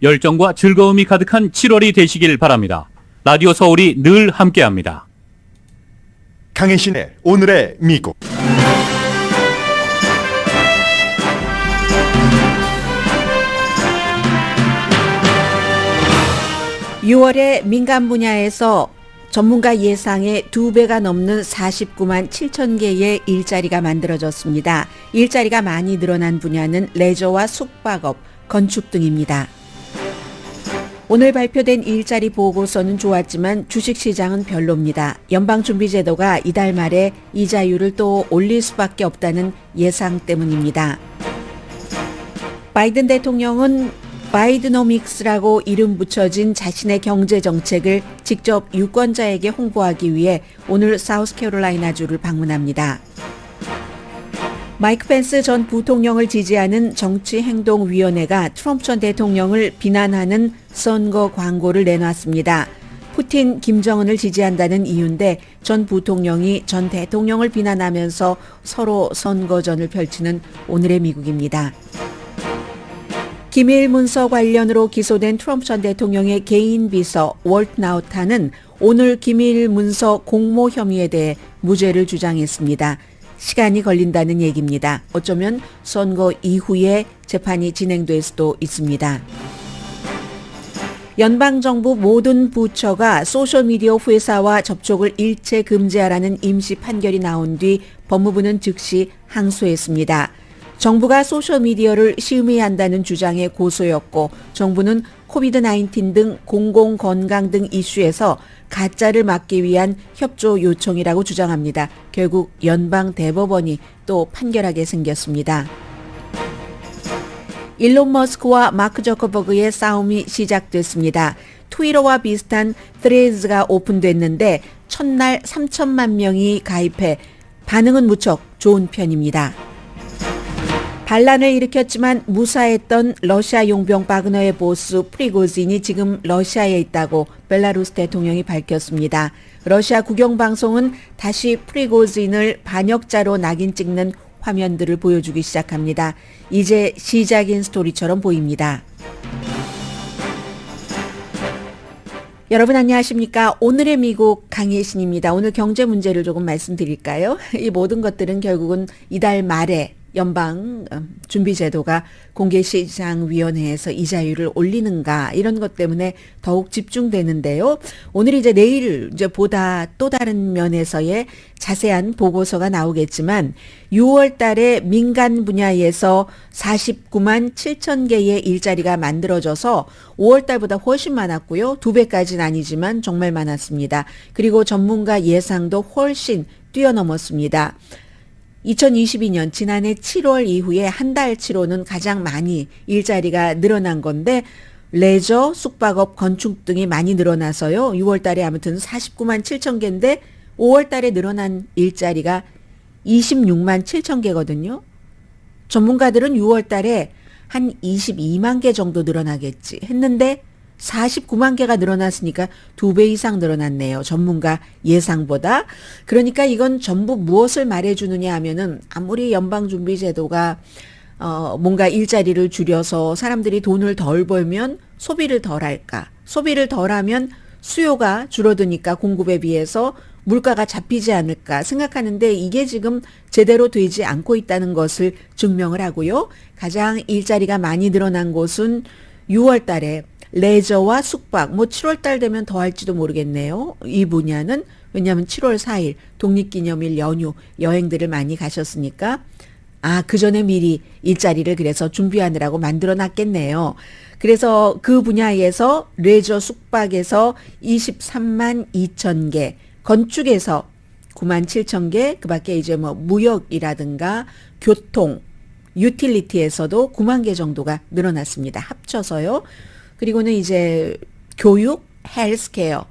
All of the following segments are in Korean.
열정과 즐거움이 가득한 7월이 되시길 바랍니다. 라디오 서울이 늘 함께합니다. 강혜신의 오늘의 미국. 6월에 민간 분야에서 전문가 예상의 2배가 넘는 49만 7천 개의 일자리가 만들어졌습니다. 일자리가 많이 늘어난 분야는 레저와 숙박업, 건축 등입니다. 오늘 발표된 일자리 보고서는 좋았지만 주식시장은 별로입니다. 연방준비제도가 이달 말에 이자율을 또 올릴 수밖에 없다는 예상 때문입니다. 바이든 대통령은 바이드노믹스라고 이름 붙여진 자신의 경제 정책을 직접 유권자에게 홍보하기 위해 오늘 사우스캐롤라이나주를 방문합니다. 마이크 펜스 전 부통령을 지지하는 정치행동위원회가 트럼프 전 대통령을 비난하는 선거 광고를 내놨습니다. 푸틴, 김정은을 지지한다는 이유인데 전 부통령이 전 대통령을 비난하면서 서로 선거전을 펼치는 오늘의 미국입니다. 기밀 문서 관련으로 기소된 트럼프 전 대통령의 개인 비서 월트 나우타는 오늘 기밀 문서 공모 혐의에 대해 무죄를 주장했습니다. 시간이 걸린다는 얘기입니다. 어쩌면 선거 이후에 재판이 진행될 수도 있습니다. 연방정부 모든 부처가 소셜미디어 회사와 접촉을 일체 금지하라는 임시 판결이 나온 뒤 법무부는 즉시 항소했습니다. 정부가 소셜미디어를 심의한다는 주장의 고소였고 정부는 코비드-19 등 공공건강 등 이슈에서 가짜를 막기 위한 협조 요청이라고 주장합니다. 결국 연방 대법원이 또 판결하게 생겼습니다. 일론 머스크와 마크 저커버그의 싸움이 시작됐습니다. 트위터와 비슷한 Threads가 오픈됐는데 첫날 3천만 명이 가입해 반응은 무척 좋은 편입니다. 반란을 일으켰지만 무사했던 러시아 용병 바그너의 보스 프리고진이 지금 러시아에 있다고 벨라루스 대통령이 밝혔습니다. 러시아 국영방송은 다시 프리고진을 반역자로 낙인 찍는 화면들을 보여주기 시작합니다. 이제 시작인 스토리처럼 보입니다. 여러분 안녕하십니까? 오늘의 미국 강혜신입니다. 오늘 경제 문제를 조금 말씀드릴까요? 이 모든 것들은 결국은 이달 말에 연방 준비제도가 공개시장위원회에서 이자율을 올리는가 이런 것 때문에 더욱 집중되는데요. 오늘 이제 내일 이제 보다 또 다른 면에서의 자세한 보고서가 나오겠지만 6월 달에 민간 분야에서 49만 7천 개의 일자리가 만들어져서 5월 달보다 훨씬 많았고요. 2배까지는 아니지만 정말 많았습니다. 그리고 전문가 예상도 훨씬 뛰어넘었습니다. 2022년 지난해 7월 이후에 한 달치로는 가장 많이 일자리가 늘어난 건데 레저, 숙박업, 건축 등이 많이 늘어나서요. 6월 달에 아무튼 49만 7천 개인데 5월 달에 늘어난 일자리가 26만 7천 개거든요. 전문가들은 6월 달에 한 22만 개 정도 늘어나겠지 했는데 49만 개가 늘어났으니까 2배 이상 늘어났네요. 전문가 예상보다. 그러니까 이건 전부 무엇을 말해주느냐 하면은 아무리 연방준비제도가 뭔가 일자리를 줄여서 사람들이 돈을 덜 벌면 소비를 덜 할까? 소비를 덜 하면 수요가 줄어드니까 공급에 비해서 물가가 잡히지 않을까 생각하는데 이게 지금 제대로 되지 않고 있다는 것을 증명을 하고요. 가장 일자리가 많이 늘어난 곳은 6월 달에 레저와 숙박, 7월 달 되면 더 할지도 모르겠네요. 이 분야는 왜냐하면 7월 4일 독립기념일 연휴 여행들을 많이 가셨으니까 그 전에 미리 일자리를 그래서 준비하느라고 만들어 놨겠네요. 그래서 그 분야에서 레저 숙박에서 23만 2천 개, 건축에서 9만 7천 개, 그 밖에 이제 무역이라든가 교통, 유틸리티에서도 9만 개 정도가 늘어났습니다. 합쳐서요. 그리고는 이제 교육, 헬스케어,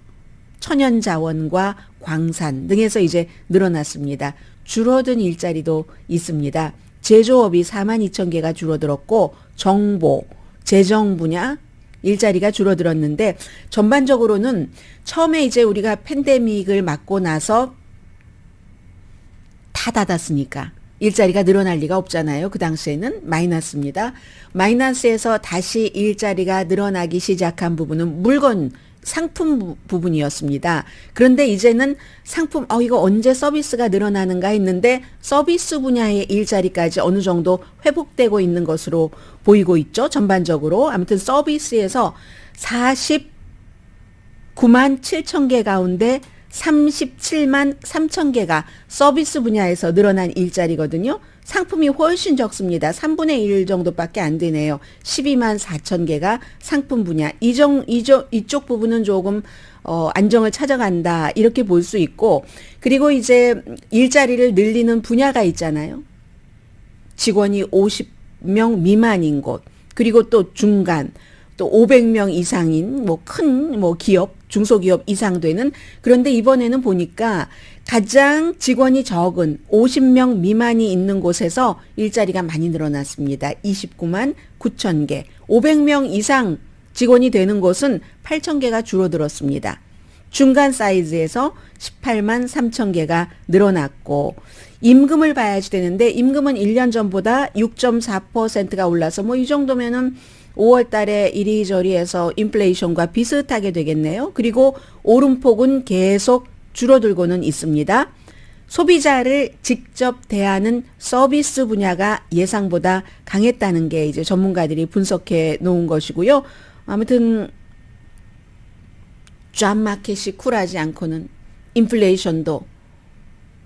천연자원과 광산 등에서 이제 늘어났습니다. 줄어든 일자리도 있습니다. 제조업이 4만 2천 개가 줄어들었고 정보, 재정 분야 일자리가 줄어들었는데 전반적으로는 처음에 이제 우리가 팬데믹을 맞고 나서 다 닫았으니까 일자리가 늘어날 리가 없잖아요. 그 당시에는 마이너스입니다. 마이너스에서 다시 일자리가 늘어나기 시작한 부분은 물건 상품 부분이었습니다. 그런데 이제는 상품, 이거 언제 서비스가 늘어나는가 했는데 서비스 분야의 일자리까지 어느 정도 회복되고 있는 것으로 보이고 있죠. 전반적으로. 아무튼 서비스에서 49만 7천 개 가운데 37만 3천 개가 서비스 분야에서 늘어난 일자리거든요. 상품이 훨씬 적습니다. 3분의 1 정도밖에 안 되네요. 12만 4천 개가 상품 분야. 이쪽 부분은 조금 안정을 찾아간다. 이렇게 볼 수 있고, 그리고 이제 일자리를 늘리는 분야가 있잖아요. 직원이 50명 미만인 곳, 그리고 또 중간, 또 500명 이상인 큰 기업, 중소기업 이상 되는. 그런데 이번에는 보니까 가장 직원이 적은 50명 미만이 있는 곳에서 일자리가 많이 늘어났습니다. 29만 9천 개. 500명 이상 직원이 되는 곳은 8천 개가 줄어들었습니다. 중간 사이즈에서 18만 3천 개가 늘어났고, 임금을 봐야지 되는데 임금은 1년 전보다 6.4%가 올라서 이 정도면은 5월 달에 이리저리 해서 인플레이션과 비슷하게 되겠네요. 그리고 오름폭은 계속 줄어들고는 있습니다. 소비자를 직접 대하는 서비스 분야가 예상보다 강했다는 게 이제 전문가들이 분석해 놓은 것이고요. 아무튼 잡마켓이 쿨하지 않고는 인플레이션도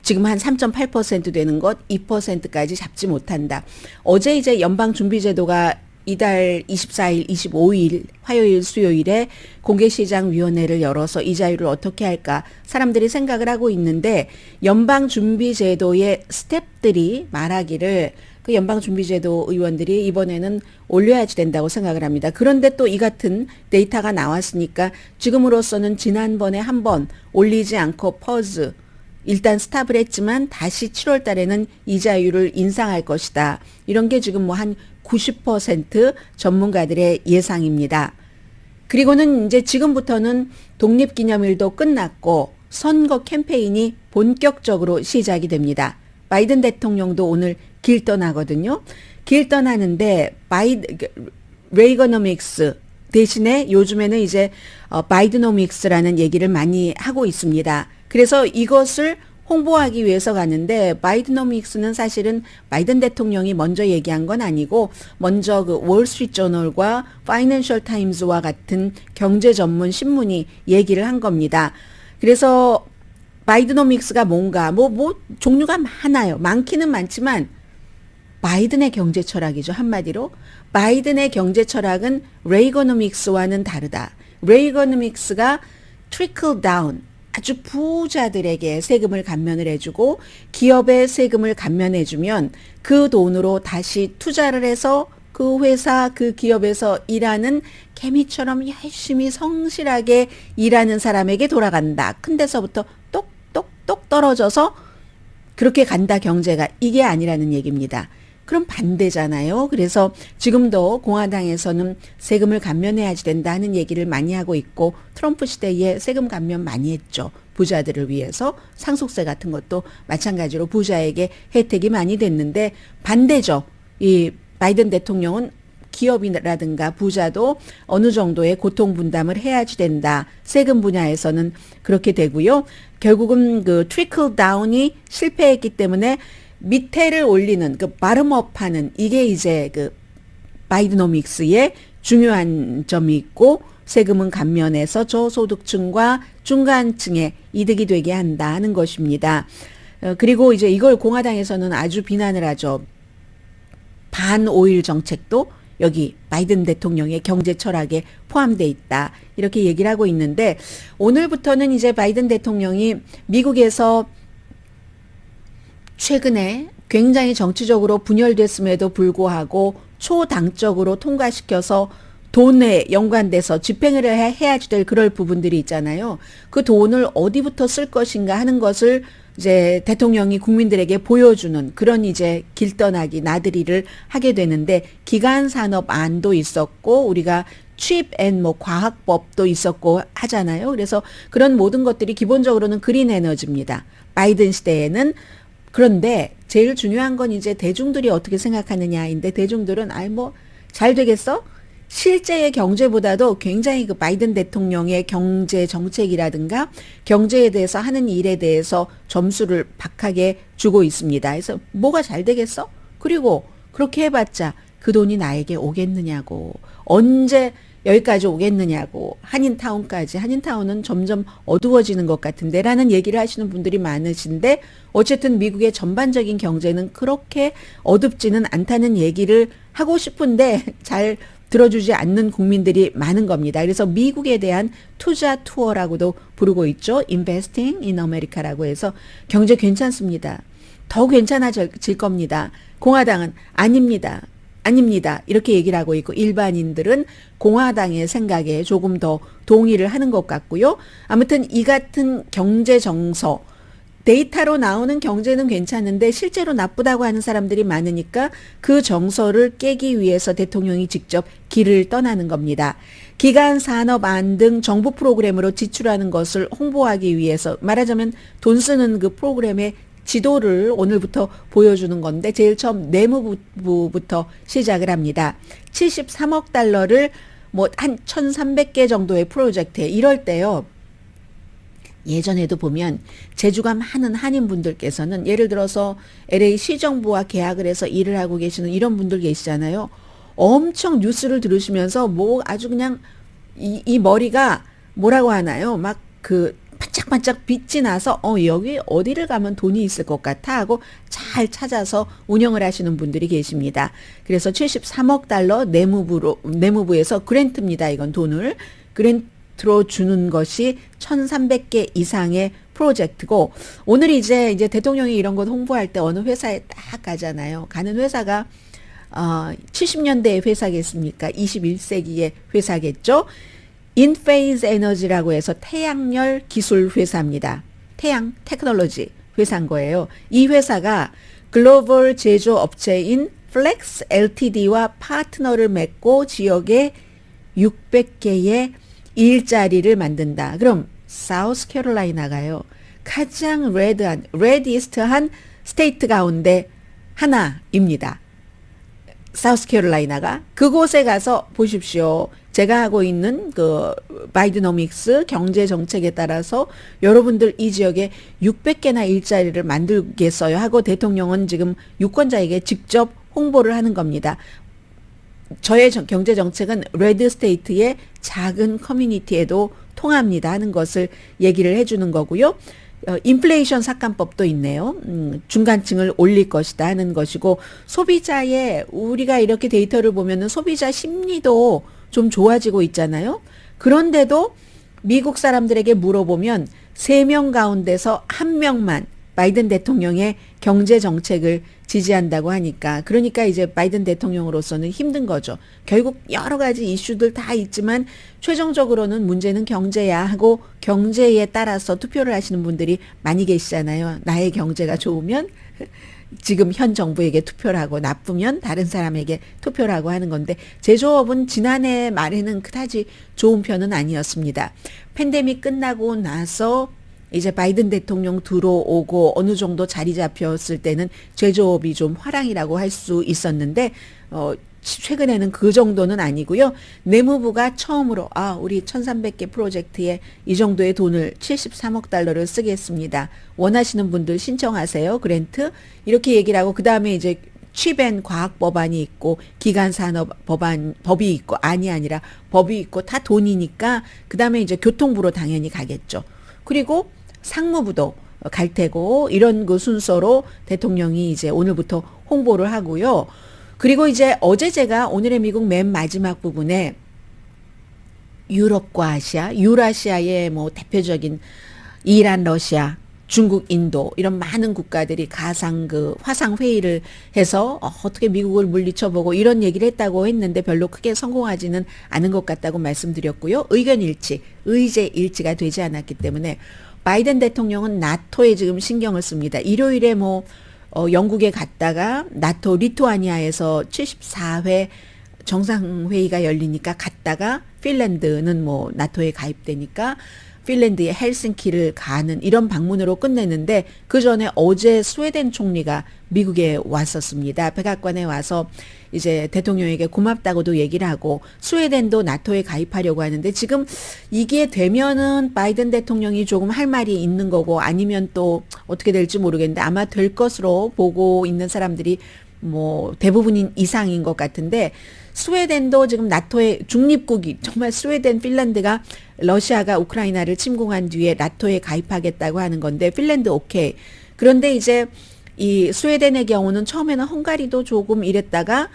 지금 한 3.8% 되는 것 2%까지 잡지 못한다. 어제 이제 연방준비제도가 이달 24일, 25일 화요일, 수요일에 공개시장위원회를 열어서 이자율을 어떻게 할까 사람들이 생각을 하고 있는데, 연방준비제도의 스텝들이 말하기를 그 연방준비제도 의원들이 이번에는 올려야지 된다고 생각을 합니다. 그런데 또 이 같은 데이터가 나왔으니까 지금으로서는 지난번에 한번 올리지 않고 퍼즈 일단 스탑을 했지만 다시 7월 달에는 이자율을 인상할 것이다. 이런 게 지금 한 90% 전문가들의 예상입니다. 그리고는 이제 지금부터는 독립기념일도 끝났고 선거 캠페인이 본격적으로 시작이 됩니다. 바이든 대통령도 오늘 길 떠나거든요. 길 떠나는데 레이거노믹스 대신에 요즘에는 이제 바이드노믹스라는 얘기를 많이 하고 있습니다. 그래서 이것을 홍보하기 위해서 가는데, 바이드노믹스는 사실은 바이든 대통령이 먼저 얘기한 건 아니고 먼저 그 월스트리트저널과 파이낸셜 타임즈와 같은 경제 전문 신문이 얘기를 한 겁니다. 그래서 바이드노믹스가 뭔가 종류가 많아요. 많기는 많지만 바이든의 경제 철학이죠. 한마디로 바이든의 경제 철학은 레이거노믹스와는 다르다. 레이거노믹스가 트리클 다운, 아주 부자들에게 세금을 감면을 해주고 기업에 세금을 감면해주면 그 돈으로 다시 투자를 해서 그 회사, 그 기업에서 일하는 개미처럼 열심히 성실하게 일하는 사람에게 돌아간다. 큰 데서부터 똑똑똑 떨어져서 그렇게 간다, 경제가. 이게 아니라는 얘기입니다. 그럼 반대잖아요. 그래서 지금도 공화당에서는 세금을 감면해야지 된다는 얘기를 많이 하고 있고, 트럼프 시대에 세금 감면 많이 했죠. 부자들을 위해서. 상속세 같은 것도 마찬가지로 부자에게 혜택이 많이 됐는데, 반대죠. 이 바이든 대통령은 기업이라든가 부자도 어느 정도의 고통 분담을 해야지 된다. 세금 분야에서는 그렇게 되고요. 결국은 그 트리클 다운이 실패했기 때문에 밑에를 올리는 그 바름업하는, 이게 이제 그 바이드노믹스의 중요한 점이 있고, 세금은 감면해서 저소득층과 중간층에 이득이 되게 한다는 것입니다. 그리고 이제 이걸 공화당에서는 아주 비난을 하죠. 반오일 정책도 여기 바이든 대통령의 경제 철학에 포함되어 있다. 이렇게 얘기를 하고 있는데, 오늘부터는 이제 바이든 대통령이 미국에서 최근에 굉장히 정치적으로 분열됐음에도 불구하고 초당적으로 통과시켜서 돈에 연관돼서 집행을 해야지 될 그럴 부분들이 있잖아요. 그 돈을 어디부터 쓸 것인가 하는 것을 이제 대통령이 국민들에게 보여주는 그런 이제 길떠나기, 나들이를 하게 되는데, 기간산업안도 있었고 우리가 칩 앤 과학법도 있었고 하잖아요. 그래서 그런 모든 것들이 기본적으로는 그린 에너지입니다. 바이든 시대에는 그런데 제일 중요한 건 이제 대중들이 어떻게 생각하느냐인데 대중들은 아이 뭐 잘 되겠어? 실제의 경제보다도 굉장히 그 바이든 대통령의 경제 정책이라든가 경제에 대해서 하는 일에 대해서 점수를 박하게 주고 있습니다. 그래서 뭐가 잘 되겠어? 그리고 그렇게 해봤자 그 돈이 나에게 오겠느냐고. 언제 여기까지 오겠느냐고. 한인타운까지. 한인타운은 점점 어두워지는 것 같은데 라는 얘기를 하시는 분들이 많으신데 어쨌든 미국의 전반적인 경제는 그렇게 어둡지는 않다는 얘기를 하고 싶은데 잘 들어주지 않는 국민들이 많은 겁니다. 그래서 미국에 대한 투자 투어라고도 부르고 있죠. Investing in America라고 해서 경제 괜찮습니다. 더 괜찮아질 겁니다. 공화당은 아닙니다. 아닙니다. 이렇게 얘기를 하고 있고 일반인들은 공화당의 생각에 조금 더 동의를 하는 것 같고요. 아무튼 이 같은 경제 정서 데이터로 나오는 경제는 괜찮은데 실제로 나쁘다고 하는 사람들이 많으니까 그 정서를 깨기 위해서 대통령이 직접 길을 떠나는 겁니다. 기간 산업안 등 정부 프로그램으로 지출하는 것을 홍보하기 위해서 말하자면 돈 쓰는 그 프로그램의 지도를 오늘부터 보여주는 건데 제일 처음 내무부부터 시작을 합니다. 73억 달러를 뭐 한 1,300개 정도의 프로젝트에 이럴 때요. 예전에도 보면 제주가 많은 한인분들께서는 예를 들어서 LA 시정부와 계약을 해서 일을 하고 계시는 이런 분들 계시잖아요. 엄청 뉴스를 들으시면서 뭐 아주 그냥 이 머리가 뭐라고 하나요? 막 그 반짝반짝 빛이 나서 여기 어디를 가면 돈이 있을 것 같아 하고 잘 찾아서 운영을 하시는 분들이 계십니다. 그래서 73억 달러 내무부에서 그랜트입니다. 이건 돈을 그랜트로 주는 것이 1,300개 이상의 프로젝트고 오늘 이제 대통령이 이런 것 홍보할 때 어느 회사에 딱 가잖아요. 가는 회사가 70년대의 회사겠습니까? 21세기의 회사겠죠? 인페이즈 에너지라고 해서 태양열 기술 회사입니다. 태양 테크놀로지 회사인 거예요. 이 회사가 글로벌 제조업체인 플렉스 LTD와 파트너를 맺고 지역에 600개의 일자리를 만든다. 그럼 사우스캐롤라이나가요. 가장 레디스트한 스테이트 가운데 하나입니다. 사우스캐롤라이나가 그곳에 가서 보십시오. 제가 하고 있는 그 바이드노믹스 경제 정책에 따라서 여러분들 이 지역에 600개나 일자리를 만들겠어요 하고 대통령은 지금 유권자에게 직접 홍보를 하는 겁니다. 저의 경제 정책은 레드 스테이트의 작은 커뮤니티에도 통합니다 하는 것을 얘기를 해주는 거고요. 인플레이션 삭감법도 있네요. 중간층을 올릴 것이다 하는 것이고 소비자의 우리가 이렇게 데이터를 보면은 소비자 심리도 좀 좋아지고 있잖아요. 그런데도 미국 사람들에게 물어보면 3명 가운데서 1명만 바이든 대통령의 경제 정책을 지지한다고 하니까 그러니까 이제 바이든 대통령으로서는 힘든 거죠. 결국 여러 가지 이슈들 다 있지만 최종적으로는 문제는 경제야 하고 경제에 따라서 투표를 하시는 분들이 많이 계시잖아요. 나의 경제가 좋으면 지금 현 정부에게 투표를 하고 나쁘면 다른 사람에게 투표를 하고 하는 건데 제조업은 지난해 말에는 그다지 좋은 편은 아니었습니다. 팬데믹 끝나고 나서 이제 바이든 대통령 들어오고 어느 정도 자리 잡혔을 때는 제조업이 좀 화랑이라고 할 수 있었는데 최근에는 그 정도는 아니고요. 내무부가 처음으로 우리 1,300개 프로젝트에 이 정도의 돈을 73억 달러를 쓰겠습니다. 원하시는 분들 신청하세요. 그랜트. 이렇게 얘기를 하고 그다음에 이제 취벤 과학 법안이 있고 기간 산업 법이 있고 아니라 법이 있고 다 돈이니까 그다음에 이제 교통부로 당연히 가겠죠. 그리고 상무부도 갈 테고 이런 그 순서로 대통령이 이제 오늘부터 홍보를 하고요. 그리고 이제 어제 제가 오늘의 미국 맨 마지막 부분에 유럽과 아시아, 유라시아의 뭐 대표적인 이란, 러시아, 중국, 인도 이런 많은 국가들이 화상 회의를 해서 어떻게 미국을 물리쳐보고 이런 얘기를 했다고 했는데 별로 크게 성공하지는 않은 것 같다고 말씀드렸고요. 의제 일치가 되지 않았기 때문에 바이든 대통령은 나토에 지금 신경을 씁니다. 일요일에 영국에 갔다가 나토 리투아니아에서 74회 정상회의가 열리니까 갔다가 핀란드는 나토에 가입되니까 핀란드의 헬싱키를 가는 이런 방문으로 끝냈는데 그 전에 어제 스웨덴 총리가 미국에 왔었습니다. 백악관에 와서 이제 대통령에게 고맙다고도 얘기를 하고 스웨덴도 나토에 가입하려고 하는데 지금 이게 되면은 바이든 대통령이 조금 할 말이 있는 거고 아니면 또 어떻게 될지 모르겠는데 아마 될 것으로 보고 있는 사람들이 뭐 대부분인 이상인 것 같은데 스웨덴도 지금 나토의 중립국이 정말 스웨덴, 핀란드가 러시아가 우크라이나를 침공한 뒤에 나토에 가입하겠다고 하는 건데 핀란드 오케이. 그런데 이제 이 스웨덴의 경우는 처음에는 헝가리도 조금 이랬다가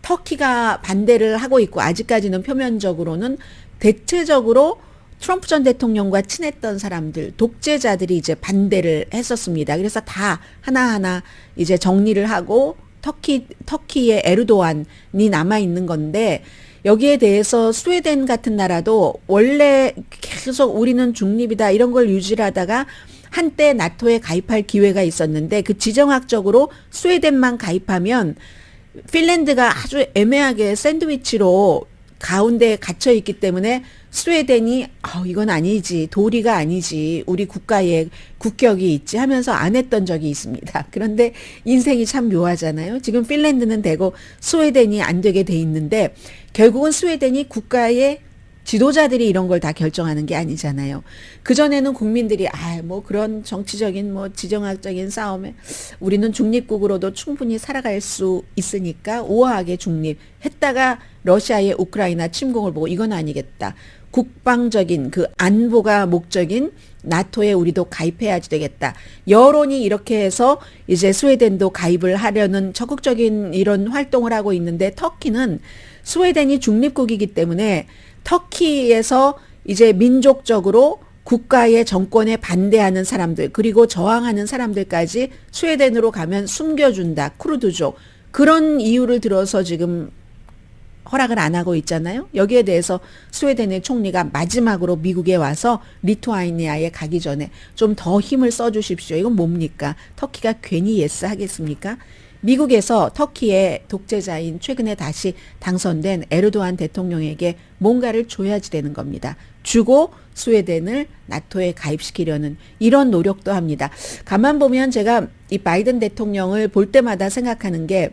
터키가 반대를 하고 있고 아직까지는 표면적으로는 대체적으로 트럼프 전 대통령과 친했던 사람들, 독재자들이 이제 반대를 했었습니다. 그래서 다 하나하나 이제 정리를 하고 터키의 에르도안이 남아있는 건데 여기에 대해서 스웨덴 같은 나라도 원래 계속 우리는 중립이다 이런 걸 유지를 하다가 한때 나토에 가입할 기회가 있었는데 그 지정학적으로 스웨덴만 가입하면 핀란드가 아주 애매하게 샌드위치로 가운데에 갇혀 있기 때문에 스웨덴이 이건 아니지 도리가 아니지 우리 국가에 국격이 있지 하면서 안 했던 적이 있습니다. 그런데 인생이 참 묘하잖아요. 지금 핀란드는 되고 스웨덴이 안 되게 돼 있는데 결국은 스웨덴이 국가의 지도자들이 이런 걸 다 결정하는 게 아니잖아요. 그전에는 국민들이 뭐 그런 정치적인 뭐 지정학적인 싸움에 우리는 중립국으로도 충분히 살아갈 수 있으니까 우아하게 중립했다가 러시아의 우크라이나 침공을 보고 이건 아니겠다. 국방적인 그 안보가 목적인 나토에 우리도 가입해야지 되겠다. 여론이 이렇게 해서 이제 스웨덴도 가입을 하려는 적극적인 이런 활동을 하고 있는데 터키는 스웨덴이 중립국이기 때문에 터키에서 이제 민족적으로 국가의 정권에 반대하는 사람들 그리고 저항하는 사람들까지 스웨덴으로 가면 숨겨준다. 쿠르드족. 그런 이유를 들어서 지금 허락을 안 하고 있잖아요. 여기에 대해서 스웨덴의 총리가 마지막으로 미국에 와서 리투아니아에 가기 전에 좀 더 힘을 써주십시오. 이건 뭡니까? 터키가 괜히 예스 하겠습니까? 미국에서 터키의 독재자인 최근에 다시 당선된 에르도안 대통령에게 뭔가를 줘야지 되는 겁니다. 주고 스웨덴을 나토에 가입시키려는 이런 노력도 합니다. 가만 보면 제가 이 바이든 대통령을 볼 때마다 생각하는 게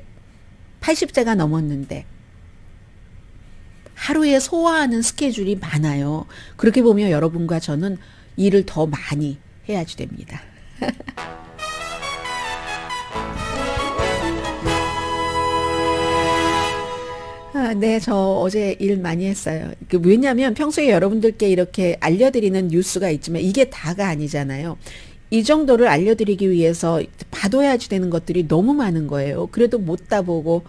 80세가 넘었는데 하루에 소화하는 스케줄이 많아요. 그렇게 보면 여러분과 저는 일을 더 많이 해야지 됩니다. 네, 저 어제 일 많이 했어요. 왜냐하면 평소에 여러분들께 이렇게 알려드리는 뉴스가 있지만 이게 다가 아니잖아요. 이 정도를 알려드리기 위해서 봐둬야지 되는 것들이 너무 많은 거예요. 그래도 못 다 보고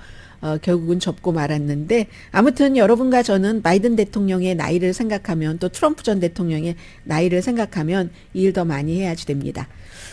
결국은 접고 말았는데 아무튼 여러분과 저는 바이든 대통령의 나이를 생각하면 또 트럼프 전 대통령의 나이를 생각하면 일 더 많이 해야지 됩니다.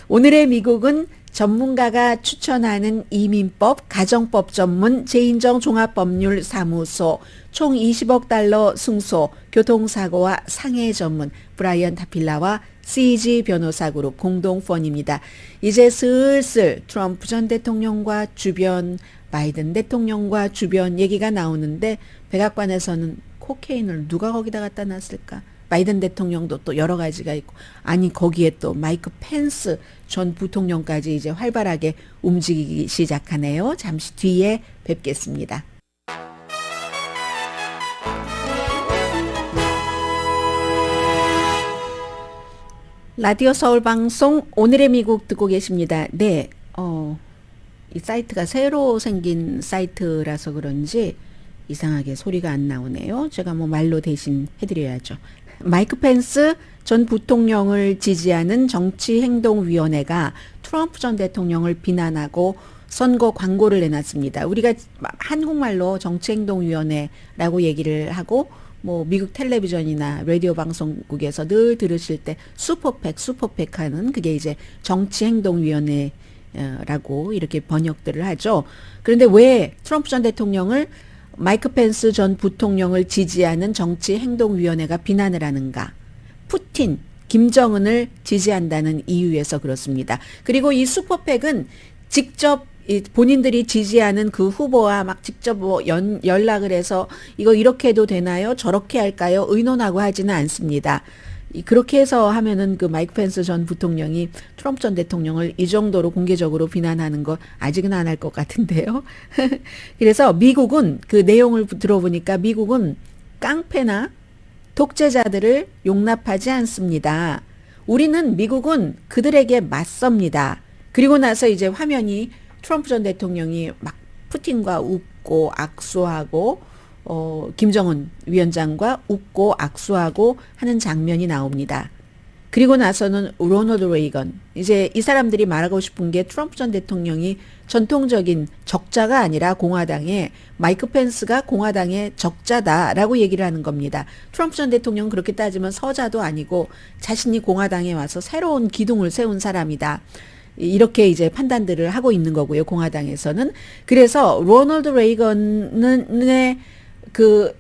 오늘의 미국은 전문가가 추천하는 이민법, 가정법 전문 제인정 종합법률사무소, 총 20억 달러 승소, 교통사고와 상해 전문 브라이언 타필라와 CG 변호사그룹 공동펀입니다. 이제 슬슬 트럼프 전 대통령과 주변, 바이든 대통령과 주변 얘기가 나오는데 백악관에서는 코케인을 누가 거기다 갖다 놨을까? 바이든 대통령도 또 여러 가지가 있고 아니 거기에 또 마이크 펜스 전 부통령까지 이제 활발하게 움직이기 시작하네요. 잠시 뒤에 뵙겠습니다. 라디오 서울 방송 오늘의 미국 듣고 계십니다. 네, 이 사이트가 새로 생긴 사이트라서 그런지 이상하게 소리가 안 나오네요. 제가 뭐 말로 대신 해드려야죠. 마이크 펜스 전 부통령을 지지하는 정치행동위원회가 트럼프 전 대통령을 비난하고 선거 광고를 내놨습니다. 우리가 한국말로 정치행동위원회라고 얘기를 하고 뭐 미국 텔레비전이나 라디오 방송국에서 늘 들으실 때 슈퍼팩 하는 그게 이제 정치행동위원회라고 이렇게 번역들을 하죠. 그런데 왜 트럼프 전 대통령을 마이크 펜스 전 부통령을 지지하는 정치행동위원회가 비난을 하는가? 푸틴, 김정은을 지지한다는 이유에서 그렇습니다. 그리고 이 슈퍼팩은 직접 본인들이 지지하는 그 후보와 막 직접 뭐 연락을 해서 이거 이렇게 해도 되나요? 저렇게 할까요? 의논하고 하지는 않습니다. 그렇게 해서 하면은 그 마이크 펜스 전 부통령이 트럼프 전 대통령을 이 정도로 공개적으로 비난하는 거 아직은 안 할 것 같은데요. 그래서 미국은 그 내용을 들어보니까 미국은 깡패나 독재자들을 용납하지 않습니다. 우리는 미국은 그들에게 맞섭니다. 그리고 나서 이제 화면이 트럼프 전 대통령이 막 푸틴과 웃고 악수하고 김정은 위원장과 웃고 악수하고 하는 장면이 나옵니다. 그리고 나서는 로널드 레이건, 이제 이 사람들이 말하고 싶은 게 트럼프 전 대통령이 전통적인 적자가 아니라 공화당의 마이크 펜스가 공화당의 적자다라고 얘기를 하는 겁니다. 트럼프 전 대통령은 그렇게 따지면 서자도 아니고 자신이 공화당에 와서 새로운 기둥을 세운 사람이다. 이렇게 이제 판단들을 하고 있는 거고요. 공화당에서는. 그래서 로널드 레이건의 그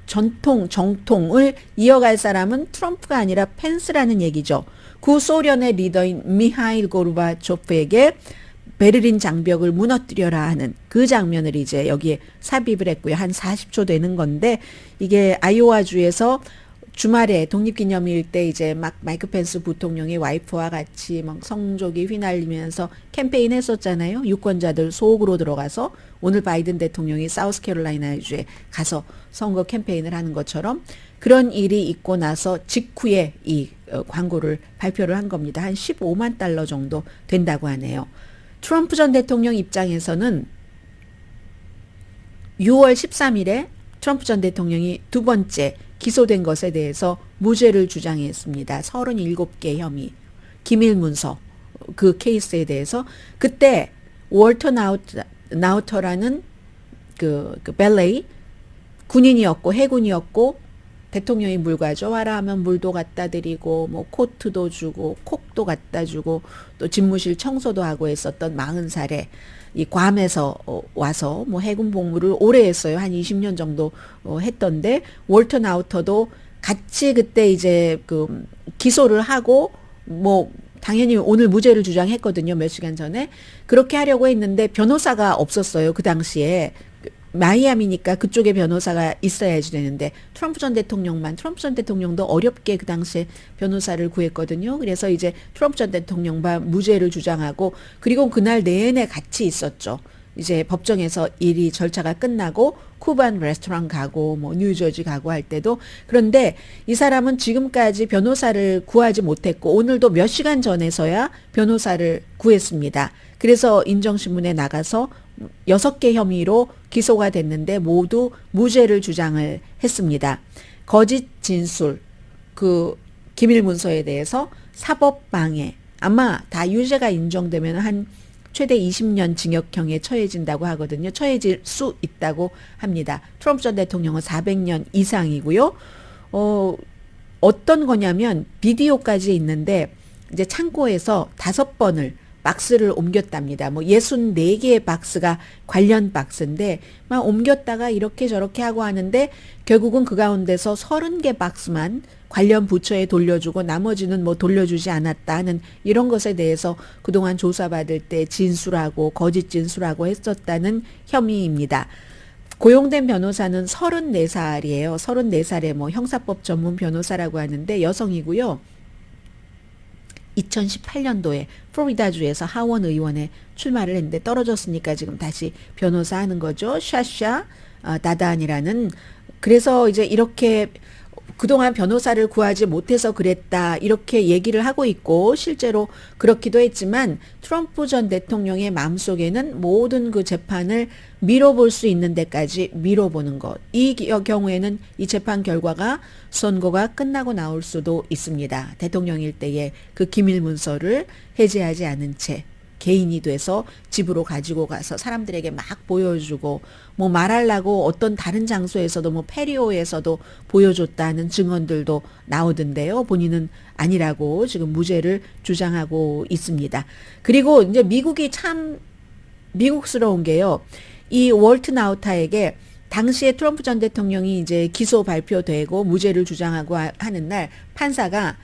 정통을 이어갈 사람은 트럼프가 아니라 펜스라는 얘기죠. 구소련의 리더인 미하일 고르바초프에게 베를린 장벽을 무너뜨려라 하는 그 장면을 이제 여기에 삽입을 했고요. 한 40초 되는 건데 이게 아이오와주에서 주말에 독립기념일 때 이제 막 마이크 펜스 부통령이 와이프와 같이 막 성조기 휘날리면서 캠페인 했었잖아요. 유권자들 속으로 들어가서 오늘 바이든 대통령이 사우스캐롤라이나주에 가서 선거 캠페인을 하는 것처럼 그런 일이 있고 나서 직후에 이 광고를 발표를 한 겁니다. 한 15만 달러 정도 된다고 하네요. 트럼프 전 대통령 입장에서는 6월 13일에 트럼프 전 대통령이 두 번째 기소된 것에 대해서 무죄를 주장했습니다. 37개 혐의, 기밀 문서 그 케이스에 대해서 그때 월터 나우터라는 그 벨레이 군인이었고 해군이었고 대통령이 물 가져와라 하면 물도 갖다 드리고 뭐 코트도 주고 콕도 갖다 주고 또 집무실 청소도 하고 했었던 40살에 이 괌에서 와서 뭐 해군 복무를 오래 했어요. 한 20년 정도 했던데 월터 나우터도 같이 그때 이제 그 기소를 하고 뭐 당연히 오늘 무죄를 주장했거든요. 몇 시간 전에. 그렇게 하려고 했는데 변호사가 없었어요. 그 당시에. 마이애미니까 그쪽에 변호사가 있어야지 되는데 트럼프 전 대통령도 어렵게 그 당시에 변호사를 구했거든요. 그래서 이제 트럼프 전 대통령만 무죄를 주장하고 그리고 그날 내내 같이 있었죠. 이제 법정에서 일이 절차가 끝나고 쿠반 레스토랑 가고 뭐 뉴저지 가고 할 때도 그런데 이 사람은 지금까지 변호사를 구하지 못했고 오늘도 몇 시간 전에서야 변호사를 구했습니다. 그래서 인정신문에 나가서 6개 혐의로 기소가 됐는데 모두 무죄를 주장을 했습니다. 거짓 진술, 그 기밀 문서에 대해서 사법방해, 아마 다 유죄가 인정되면 한 최대 20년 징역형에 처해진다고 하거든요. 처해질 수 있다고 합니다. 트럼프 전 대통령은 400년 이상이고요. 어떤 거냐면 비디오까지 있는데 이제 창고에서 5번을 박스를 옮겼답니다. 뭐 64개의 박스가 관련 박스인데 막 옮겼다가 이렇게 저렇게 하고 하는데 결국은 그 가운데서 30개 박스만 관련 부처에 돌려주고 나머지는 뭐 돌려주지 않았다 하는 이런 것에 대해서 그동안 조사받을 때 진술하고 거짓 진술하고 했었다는 혐의입니다. 고용된 변호사는 34살이에요. 34살의 뭐 형사법 전문 변호사라고 하는데 여성이고요. 2018년도에 플로리다주에서 하원 의원에 출마를 했는데 떨어졌으니까 지금 다시 변호사 하는 거죠. 샤샤 다단이라는. 그래서 이제 이렇게 그동안 변호사를 구하지 못해서 그랬다 이렇게 얘기를 하고 있고 실제로 그렇기도 했지만 트럼프 전 대통령의 마음속에는 모든 그 재판을 미뤄볼 수 있는 데까지 미뤄보는 것. 이 경우에는 이 재판 결과가 선거가 끝나고 나올 수도 있습니다. 대통령일 때에 그 기밀 문서를 해제하지 않은 채 개인이 돼서 집으로 가지고 가서 사람들에게 막 보여주고 뭐 말하려고 어떤 다른 장소에서도 뭐 페리오에서도 보여줬다는 증언들도 나오던데요. 본인은 아니라고 지금 무죄를 주장하고 있습니다. 그리고 이제 미국이 참 미국스러운 게요. 이 월트 나우타에게 당시에 트럼프 전 대통령이 이제 기소 발표되고 무죄를 주장하고 하는 날 판사가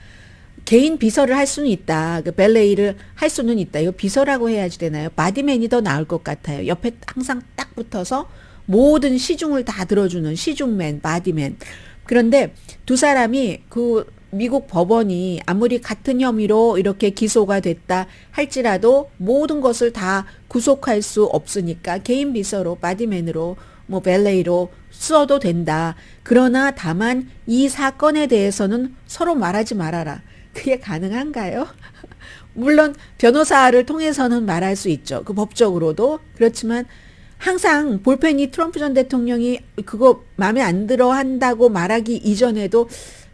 개인 비서를 할 수는 있다. 그 벨레이를 할 수는 있다. 이거 비서라고 해야지 되나요? 바디맨이 더 나을 것 같아요. 옆에 항상 딱 붙어서 모든 시중을 다 들어주는 시중맨, 바디맨. 그런데 두 사람이 그 미국 법원이 아무리 같은 혐의로 이렇게 기소가 됐다 할지라도 모든 것을 다 구속할 수 없으니까 개인 비서로 바디맨으로 뭐 벨레이로 써도 된다. 그러나 다만 이 사건에 대해서는 서로 말하지 말아라. 그게 가능한가요? 물론 변호사를 통해서는 말할 수 있죠. 그 법적으로도. 그렇지만 항상 볼펜이 트럼프 전 대통령이 그거 마음에 안 들어 한다고 말하기 이전에도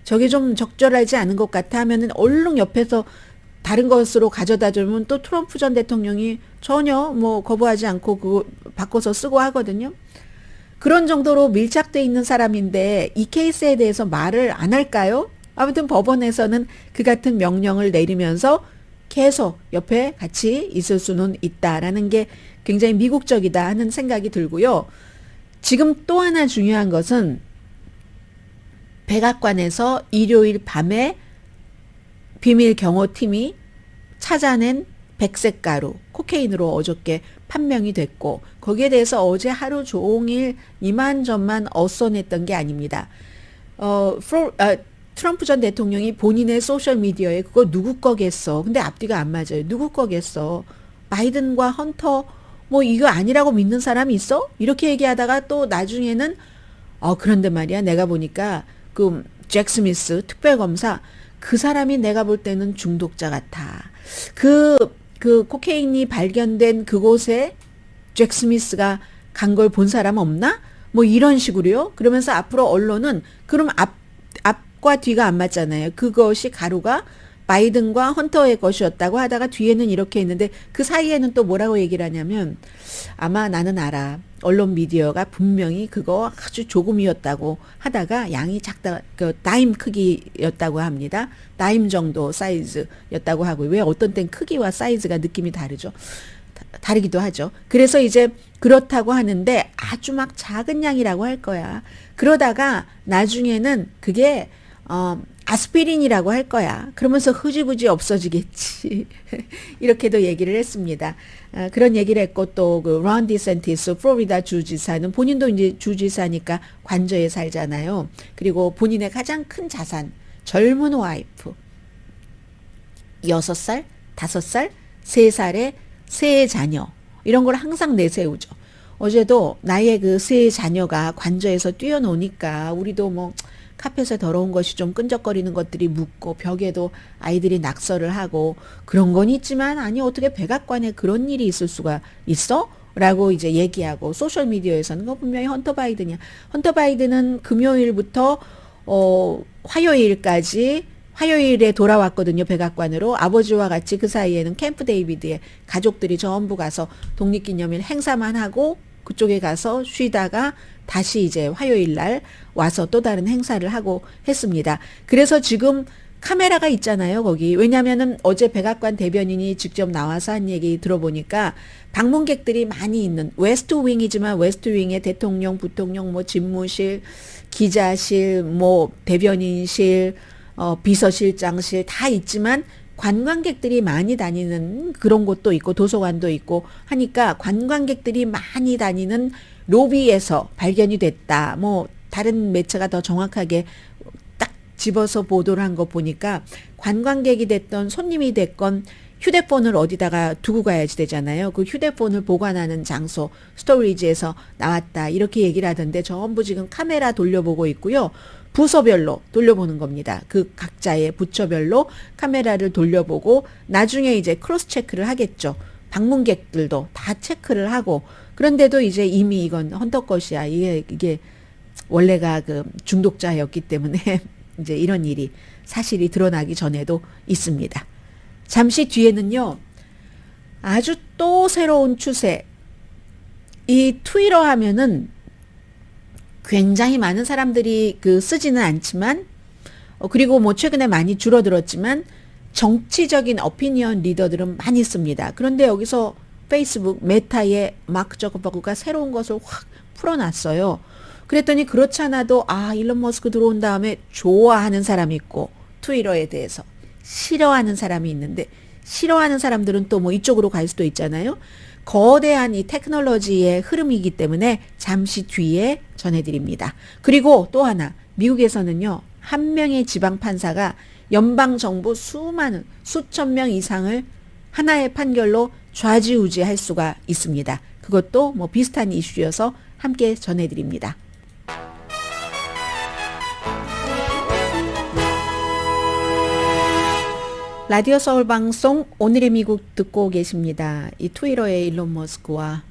저게 좀 적절하지 않은 것 같아 하면은 얼른 옆에서 다른 것으로 가져다 주면 또 트럼프 전 대통령이 전혀 뭐 거부하지 않고 그거 바꿔서 쓰고 하거든요. 그런 정도로 밀착돼 있는 사람인데 이 케이스에 대해서 말을 안 할까요? 아무튼 법원에서는 그 같은 명령을 내리면서 계속 옆에 같이 있을 수는 있다라는 게 굉장히 미국적이다 하는 생각이 들고요. 지금 또 하나 중요한 것은 백악관에서 일요일 밤에 비밀 경호팀이 찾아낸 백색 가루, 코케인으로 어저께 판명이 됐고 거기에 대해서 어제 하루 종일 이만저만 어써냈던 게 아닙니다. 트럼프 전 대통령이 본인의 소셜미디어에 그거 누구 거겠어. 근데 앞뒤가 안 맞아요. 누구 거겠어. 바이든과 헌터 뭐 이거 아니라고 믿는 사람이 있어? 이렇게 얘기하다가 또 나중에는 그런데 말이야 내가 보니까 그 잭 스미스 특별검사 그 사람이 내가 볼 때는 중독자 같아. 그 코케인이 발견된 그곳에 잭 스미스가 간 걸 본 사람 없나? 뭐 이런 식으로요. 그러면서 앞으로 언론은 그럼 앞과 뒤가 안 맞잖아요. 그것이 가루가 바이든과 헌터의 것이었다고 하다가 뒤에는 이렇게 있는데 그 사이에는 또 뭐라고 얘기를 하냐면 아마 나는 알아. 언론 미디어가 분명히 그거 아주 조금이었다고 하다가 양이 작다, 그 다임 크기였다고 합니다. 다임 정도 사이즈였다고 하고 왜 어떤 땐 크기와 사이즈가 느낌이 다르죠. 다르기도 하죠. 그래서 이제 그렇다고 하는데 아주 막 작은 양이라고 할 거야. 그러다가 나중에는 그게 아스피린이라고 할 거야. 그러면서 흐지부지 없어지겠지. 이렇게도 얘기를 했습니다. 그런 얘기를 했고 또 그 론 디센티스 플로리다 주지사는 본인도 이제 주지사니까 관저에 살잖아요. 그리고 본인의 가장 큰 자산, 젊은 와이프, 6살, 5살, 3살의 세 자녀 이런 걸 항상 내세우죠. 어제도 나의 그 세 자녀가 관저에서 뛰어노니까 우리도 뭐 카펫에 더러운 것이 좀 끈적거리는 것들이 묻고 벽에도 아이들이 낙서를 하고 그런 건 있지만 아니 어떻게 백악관에 그런 일이 있을 수가 있어? 라고 이제 얘기하고 소셜미디어에서는 그거 분명히 헌터 바이든이야. 헌터 바이든은 금요일부터 화요일에 돌아왔거든요. 백악관으로. 아버지와 같이 그 사이에는 캠프 데이비드에 가족들이 전부 가서 독립기념일 행사만 하고 그쪽에 가서 쉬다가 다시 이제 화요일 날 와서 또 다른 행사를 하고 했습니다. 그래서 지금 카메라가 있잖아요, 거기. 왜냐면은 어제 백악관 대변인이 직접 나와서 한 얘기 들어보니까 방문객들이 많이 있는 웨스트 윙이지만 웨스트 윙에 대통령, 부통령, 뭐 집무실, 기자실, 뭐 대변인실, 비서실장실 다 있지만 관광객들이 많이 다니는 그런 곳도 있고 도서관도 있고 하니까 관광객들이 많이 다니는 로비에서 발견이 됐다. 뭐 다른 매체가 더 정확하게 딱 집어서 보도를 한 거 보니까 관광객이 됐던 손님이 됐건 휴대폰을 어디다가 두고 가야지 되잖아요. 그 휴대폰을 보관하는 장소 스토리지에서 나왔다. 이렇게 얘기를 하던데 전부 지금 카메라 돌려보고 있고요. 부서별로 돌려보는 겁니다. 그 각자의 부처별로 카메라를 돌려보고 나중에 이제 크로스 체크를 하겠죠. 방문객들도 다 체크를 하고 그런데도 이제 이미 이건 헌터 것이야. 이게 원래가 그 중독자였기 때문에 이제 이런 일이 사실이 드러나기 전에도 있습니다. 잠시 뒤에는요. 아주 또 새로운 추세. 이 트위터 하면은 굉장히 많은 사람들이 그 쓰지는 않지만 그리고 뭐 최근에 많이 줄어들었지만 정치적인 오피니언 리더들은 많이 씁니다. 그런데 여기서 페이스북 메타의 마크 저커버그가 새로운 것을 확 풀어놨어요. 그랬더니 그렇지 않아도 일론 머스크 들어온 다음에 좋아하는 사람이 있고 트위터에 대해서 싫어하는 사람이 있는데 싫어하는 사람들은 또 뭐 이쪽으로 갈 수도 있잖아요. 거대한 이 테크놀로지의 흐름이기 때문에 잠시 뒤에 전해드립니다. 그리고 또 하나 미국에서는요, 한 명의 지방 판사가 연방 정부 수많은 수천 명 이상을 하나의 판결로 좌지우지할 수가 있습니다. 그것도 뭐 비슷한 이슈여서 함께 전해드립니다. 라디오 서울 방송 오늘의 미국 듣고 계십니다. 이 트위터의 일론 머스크와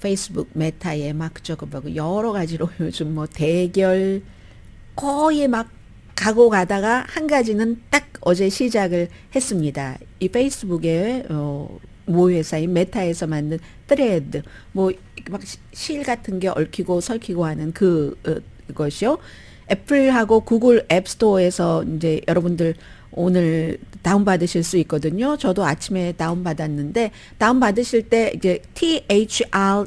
페이스북 메타의 마크 저커버그 여러 가지로 요즘 뭐 대결 거의 막 가고 가다가 한 가지는 딱 어제 시작을 했습니다. 이 페이스북의 모 회사인 메타에서 만든 트레드 뭐 막 실 같은 게 얽히고 설키고 하는 그것이요. 애플하고 구글 앱스토어에서 이제 여러분들 오늘 다운받으실 수 있거든요. 저도 아침에 다운받았는데 다운받으실 때 이제 THREADS입니다.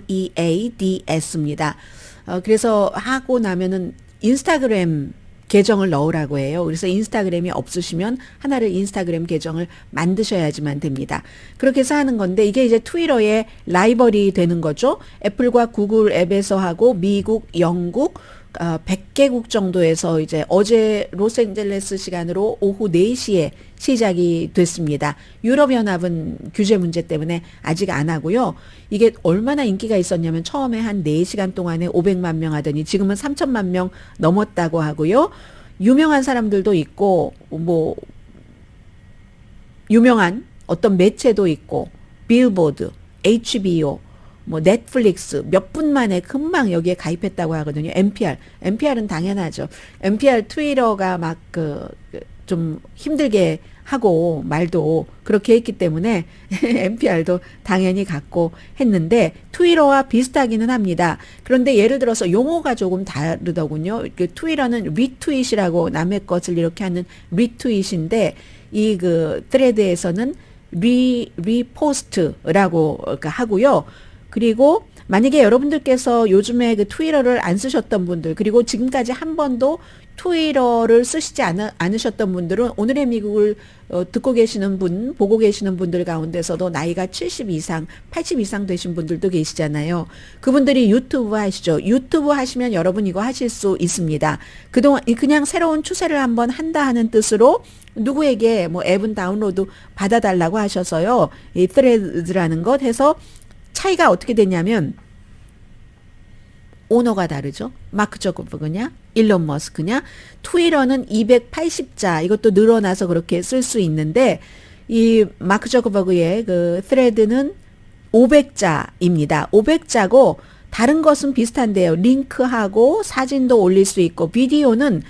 그래서 하고 나면은 인스타그램 계정을 넣으라고 해요. 그래서 인스타그램이 없으시면 하나를 인스타그램 계정을 만드셔야지만 됩니다. 그렇게 해서 하는 건데 이게 이제 트위터의 라이벌이 되는 거죠. 애플과 구글 앱에서 하고 미국, 영국 100개국 정도에서 이제 어제 로스앤젤레스 시간으로 오후 4시에 시작이 됐습니다. 유럽연합은 규제 문제 때문에 아직 안 하고요. 이게 얼마나 인기가 있었냐면 처음에 한 4시간 동안에 500만 명 하더니 지금은 3천만 명 넘었다고 하고요. 유명한 사람들도 있고 뭐 유명한 어떤 매체도 있고 빌보드, HBO 뭐 넷플릭스 몇 분 만에 금방 여기에 가입했다고 하거든요. NPR은 당연하죠. NPR 트위터가 막 좀 힘들게 하고 말도 그렇게 했기 때문에 NPR도 당연히 갖고 했는데 트위터와 비슷하기는 합니다. 그런데 예를 들어서 용어가 조금 다르더군요. 트위터는 리트윗이라고 남의 것을 이렇게 하는 리트윗인데 이 트레드에서는 리포스트라고 하고요. 그리고 만약에 여러분들께서 요즘에 트위터를 안 쓰셨던 분들 그리고 지금까지 한 번도 트위터를 쓰시지 않으셨던 분들은 오늘의 미국을 듣고 계시는 분, 보고 계시는 분들 가운데서도 나이가 70 이상, 80 이상 되신 분들도 계시잖아요. 그분들이 유튜브 하시죠. 유튜브 하시면 여러분 이거 하실 수 있습니다. 그동안 그냥 새로운 추세를 한번 한다 하는 뜻으로 누구에게 뭐 앱은 다운로드 받아달라고 하셔서요. 이 threads라는 것 해서 차이가 어떻게 되냐면 오너가 다르죠. 마크 저커버그냐 일론 머스크냐. 트위터는 280자 이것도 늘어나서 그렇게 쓸 수 있는데 이 마크 저커버그의 thread는 500자입니다. 500자고 다른 것은 비슷한데요. 링크하고 사진도 올릴 수 있고 비디오는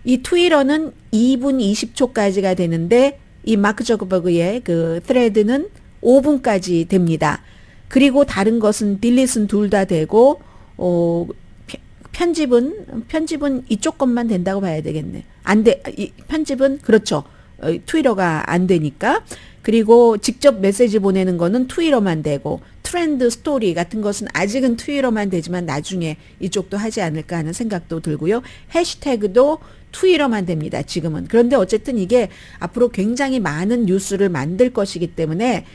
이 트위터는 2분 20초까지가 되는데 이 마크 저커버그의 thread는 5분까지 됩니다. 그리고 다른 것은 딜릿은 둘 다 되고 편집은 이쪽 것만 된다고 봐야 되겠네. 편집은 그렇죠. 트위터가 안 되니까. 그리고 직접 메시지 보내는 거는 트위터만 되고 트렌드 스토리 같은 것은 아직은 트위터만 되지만 나중에 이쪽도 하지 않을까 하는 생각도 들고요. 해시태그도 트위터만 됩니다. 지금은. 그런데 어쨌든 이게 앞으로 굉장히 많은 뉴스를 만들 것이기 때문에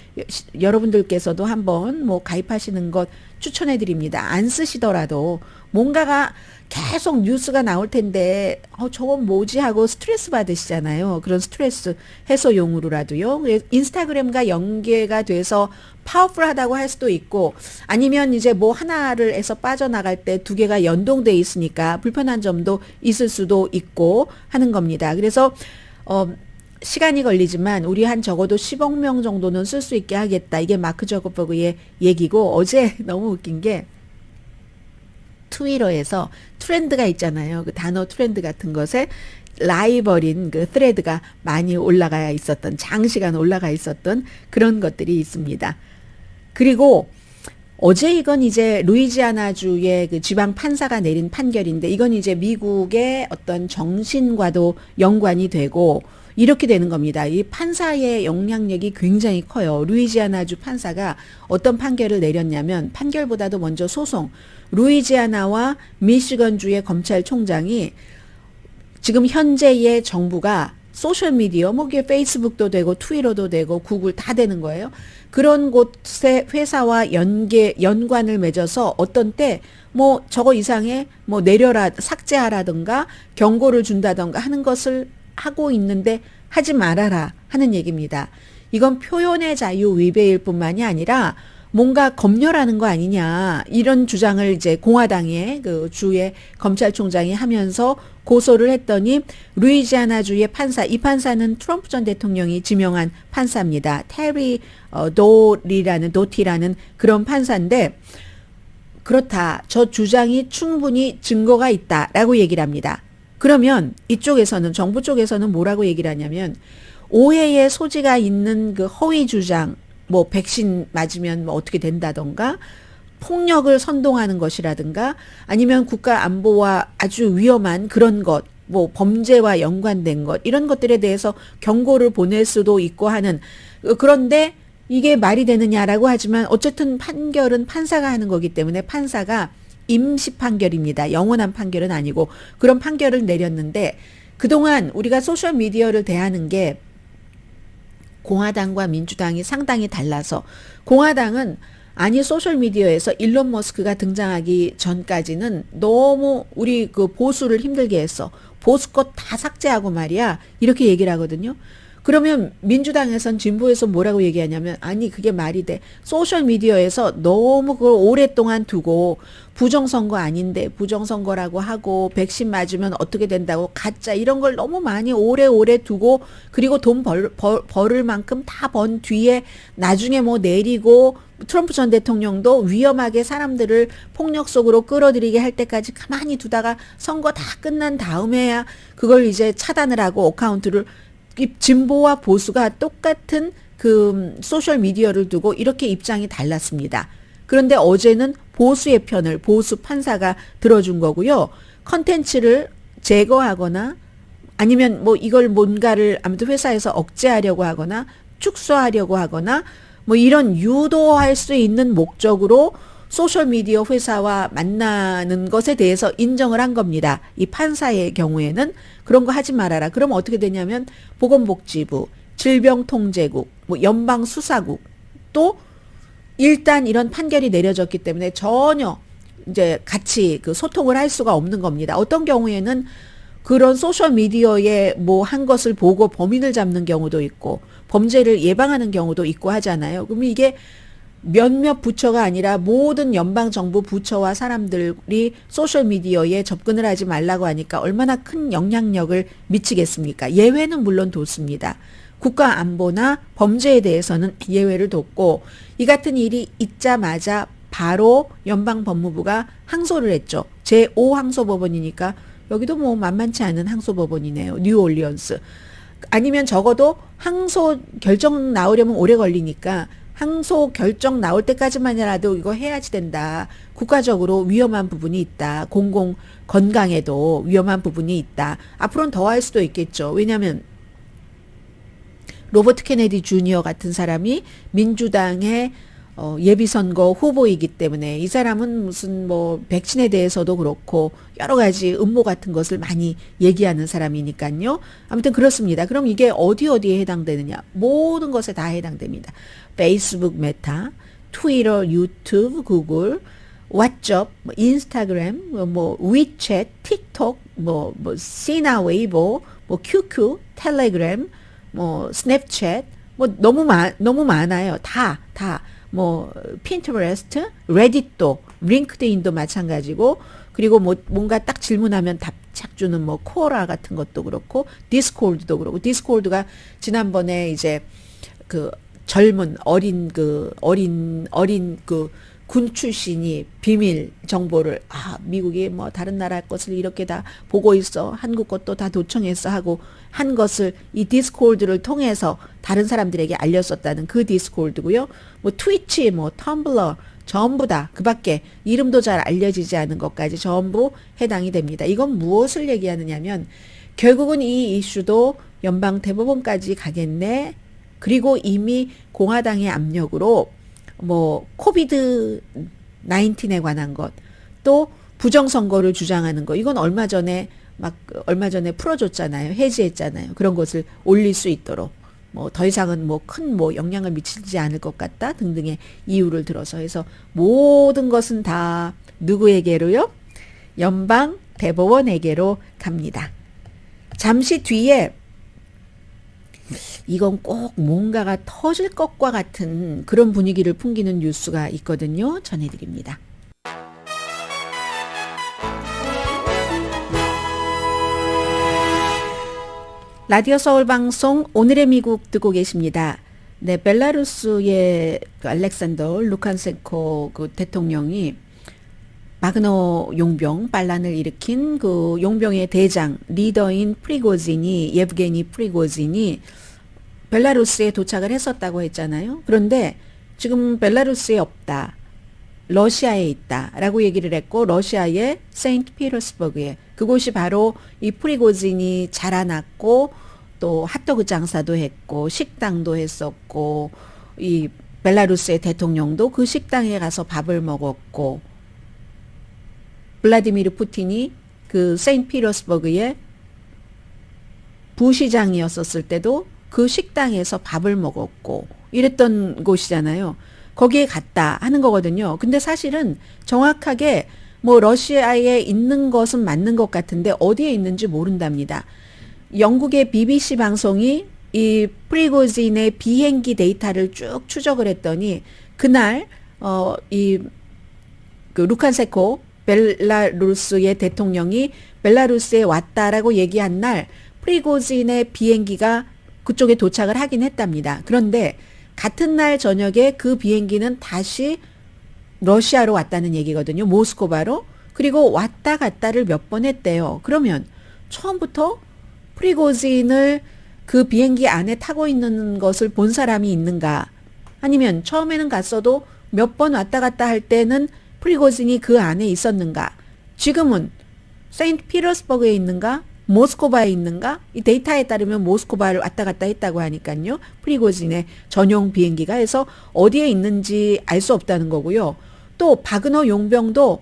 여러분들께서도 한번 뭐 가입하시는 것 추천해 드립니다. 안 쓰시더라도 뭔가가 계속 뉴스가 나올 텐데 저건 뭐지 하고 스트레스 받으시잖아요. 그런 스트레스 해소용으로라도요. 인스타그램과 연계가 돼서 파워풀하다고 할 수도 있고 아니면 이제 뭐 하나를 해서 빠져나갈 때 두 개가 연동돼 있으니까 불편한 점도 있을 수도 있고 하는 겁니다. 그래서 시간이 걸리지만 우리 한 적어도 10억 명 정도는 쓸 수 있게 하겠다. 이게 마크 저커버그의 얘기고 어제 너무 웃긴 게 트위터에서 트렌드가 있잖아요. 그 단어 트렌드 같은 것에 라이벌인 thread가 많이 올라가 있었던 장시간 올라가 있었던 그런 것들이 있습니다. 그리고 어제 이건 이제 루이지아나주의 지방 판사가 내린 판결인데 이건 이제 미국의 어떤 정신과도 연관이 되고 이렇게 되는 겁니다. 이 판사의 영향력이 굉장히 커요. 루이지아나주 판사가 어떤 판결을 내렸냐면 판결보다도 먼저 소송. 루이지아나와 미시건주의 검찰총장이 지금 현재의 정부가 소셜미디어, 뭐 이게 페이스북도 되고 트위터도 되고 구글 다 되는 거예요. 그런 곳에 회사와 연관을 맺어서 어떤 때 뭐 저거 이상해 뭐 내려라 삭제하라든가 경고를 준다든가 하는 것을 하고 있는데 하지 말아라 하는 얘기입니다. 이건 표현의 자유 위배일 뿐만이 아니라 뭔가 검열하는 거 아니냐 이런 주장을 이제 공화당의 그 주의 검찰총장이 하면서 고소를 했더니 루이지아나주의 판사, 이 판사는 트럼프 전 대통령이 지명한 판사입니다. 테리 도티라는 그런 판사인데 그렇다. 저 주장이 충분히 증거가 있다라고 얘기를 합니다. 그러면 이쪽에서는 정부 쪽에서는 뭐라고 얘기를 하냐면 오해의 소지가 있는 그 허위 주장 뭐 백신 맞으면 뭐 어떻게 된다던가 폭력을 선동하는 것이라든가 아니면 국가 안보와 아주 위험한 그런 것 뭐 범죄와 연관된 것 이런 것들에 대해서 경고를 보낼 수도 있고 하는 그런데 이게 말이 되느냐라고 하지만 어쨌든 판결은 판사가 하는 거기 때문에 판사가 임시 판결입니다. 영원한 판결은 아니고 그런 판결을 내렸는데 그동안 우리가 소셜미디어를 대하는 게 공화당과 민주당이 상당히 달라서 공화당은 아니 소셜미디어에서 일론 머스크가 등장하기 전까지는 너무 우리 그 보수를 힘들게 했어. 보수 것 다 삭제하고 말이야. 이렇게 얘기를 하거든요. 그러면 민주당에선 진보에서 뭐라고 얘기하냐면 아니 그게 말이 돼. 소셜미디어에서 너무 그걸 오랫동안 두고 부정선거 아닌데 부정선거라고 하고 백신 맞으면 어떻게 된다고 가짜 이런 걸 너무 많이 오래오래 두고 그리고 돈 벌을 만큼 다 번 뒤에 나중에 뭐 내리고 트럼프 전 대통령도 위험하게 사람들을 폭력 속으로 끌어들이게 할 때까지 가만히 두다가 선거 다 끝난 다음에야 그걸 이제 차단을 하고 어카운트를 이 진보와 보수가 똑같은 그 소셜 미디어를 두고 이렇게 입장이 달랐습니다. 그런데 어제는 보수의 편을 보수 판사가 들어준 거고요. 컨텐츠를 제거하거나 아니면 뭐 이걸 뭔가를 아무튼 회사에서 억제하려고 하거나 축소하려고 하거나 뭐 이런 유도할 수 있는 목적으로 소셜미디어 회사와 만나는 것에 대해서 인정을 한 겁니다. 이 판사의 경우에는 그런 거 하지 말아라. 그럼 어떻게 되냐면 보건복지부, 질병통제국, 뭐 연방수사국 또 일단 이런 판결이 내려졌기 때문에 전혀 이제 같이 그 소통을 할 수가 없는 겁니다. 어떤 경우에는 그런 소셜미디어에 뭐 한 것을 보고 범인을 잡는 경우도 있고 범죄를 예방하는 경우도 있고 하잖아요. 그러면 이게 몇몇 부처가 아니라 모든 연방정부 부처와 사람들이 소셜미디어에 접근을 하지 말라고 하니까 얼마나 큰 영향력을 미치겠습니까? 예외는 물론 뒀습니다. 국가안보나 범죄에 대해서는 예외를 뒀고 이 같은 일이 있자마자 바로 연방법무부가 항소를 했죠. 제5항소법원이니까 여기도 뭐 만만치 않은 항소법원이네요. 뉴올리언스. 아니면 적어도 항소 결정 나오려면 오래 걸리니까 항소 결정 나올 때까지만이라도 이거 해야지 된다. 국가적으로 위험한 부분이 있다. 공공 건강에도 위험한 부분이 있다. 앞으로는 더 할 수도 있겠죠. 왜냐하면 로버트 케네디 주니어 같은 사람이 민주당의 예비선거 후보이기 때문에 이 사람은 무슨 뭐 백신에 대해서도 그렇고 여러 가지 음모 같은 것을 많이 얘기하는 사람이니까요. 아무튼 그렇습니다. 그럼 이게 어디에 해당되느냐? 모든 것에 다 해당됩니다. 페이스북, 메타, 트위터, 유튜브, 구글, 왓츠업, 인스타그램, 뭐 위챗, 틱톡, 뭐 시나 웨이보, 뭐 QQ, 텔레그램, 뭐 스냅챗, 뭐 너무 많아요. 다. 뭐 핀터레스트, 레딧도, 링크드인도 마찬가지고 그리고 뭐 뭔가 딱 질문하면 답착 주는 뭐 코라 같은 것도 그렇고 디스코드도 그렇고 디스코드가 지난번에 이제 그 젊은 어린 군 출신이 비밀 정보를 미국이 뭐 다른 나라 것을 이렇게 다 보고 있어 한국 것도 다 도청해서 하고 한 것을 이 디스코드를 통해서 다른 사람들에게 알렸었다는 그 디스코드고요. 뭐 트위치, 뭐 텀블러 전부 다 그밖에 이름도 잘 알려지지 않은 것까지 전부 해당이 됩니다. 이건 무엇을 얘기하느냐면 결국은 이 이슈도 연방 대법원까지 가겠네. 그리고 이미 공화당의 압력으로 뭐 코비드 19에 관한 것, 또 부정선거를 주장하는 거 이건 얼마 전에 풀어줬잖아요. 해지했잖아요. 그런 것을 올릴 수 있도록. 뭐 더 이상은 뭐 큰 뭐 영향을 미치지 않을 것 같다 등등의 이유를 들어서 해서 모든 것은 다 누구에게로요? 연방 대법원에게로 갑니다. 잠시 뒤에 이건 꼭 뭔가가 터질 것과 같은 그런 분위기를 풍기는 뉴스가 있거든요. 전해드립니다. 라디오 서울 방송 오늘의 미국 듣고 계십니다. 네, 벨라루스의 그 알렉산더 루칸센코 그 대통령이 바그너 용병 반란을 일으킨 그 용병의 대장 리더인 프리고진이 예브게니 프리고진이 벨라루스에 도착을 했었다고 했잖아요. 그런데 지금 벨라루스에 없다. 러시아에 있다라고 얘기를 했고 러시아의 세인트피터스버그에 그곳이 바로 이 프리고진이 자라났고 또 핫도그 장사도 했고 식당도 했었고 이 벨라루스의 대통령도 그 식당에 가서 밥을 먹었고 블라디미르 푸틴이 그 세인트피터스버그의 부시장이었었을 때도 그 식당에서 밥을 먹었고 이랬던 곳이잖아요. 거기에 갔다 하는 거거든요. 근데 사실은 정확하게 뭐 러시아에 있는 것은 맞는 것 같은데 어디에 있는지 모른답니다. 영국의 BBC 방송이 이 프리고진의 비행기 데이터를 쭉 추적을 했더니 그날 이 그 루칸세코 벨라루스의 대통령이 벨라루스에 왔다라고 얘기한 날 프리고진의 비행기가 그쪽에 도착을 하긴 했답니다. 그런데 같은 날 저녁에 그 비행기는 다시 러시아로 왔다는 얘기거든요. 모스크바로. 그리고 왔다 갔다를 몇 번 했대요. 그러면 처음부터 프리고진을 그 비행기 안에 타고 있는 것을 본 사람이 있는가? 아니면 처음에는 갔어도 몇 번 왔다 갔다 할 때는 프리고진이 그 안에 있었는가? 지금은 세인트피터스버그에 있는가? 모스크바에 있는가? 이 데이터에 따르면 모스크바를 왔다 갔다 했다고 하니까요. 프리고진의 전용 비행기가 해서 어디에 있는지 알 수 없다는 거고요. 또 바그너 용병도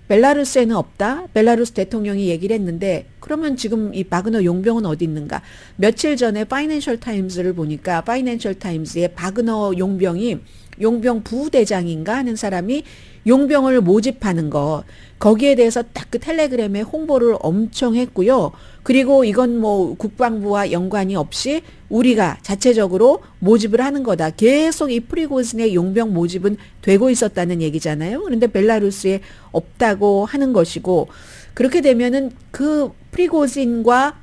벨라루스에는 없다. 벨라루스 대통령이 얘기를 했는데 그러면 지금 이 바그너 용병은 어디 있는가? 며칠 전에 파이낸셜 타임즈를 보니까 파이낸셜 타임즈의 바그너 용병이 용병 부대장인가 하는 사람이 용병을 모집하는 거 거기에 대해서 딱 그 텔레그램에 홍보를 엄청 했고요. 그리고 이건 뭐 국방부와 연관이 없이 우리가 자체적으로 모집을 하는 거다. 계속 이 프리고진의 용병 모집은 되고 있었다는 얘기잖아요. 그런데 벨라루스에 없다고 하는 것이고 그렇게 되면은 그 프리고진과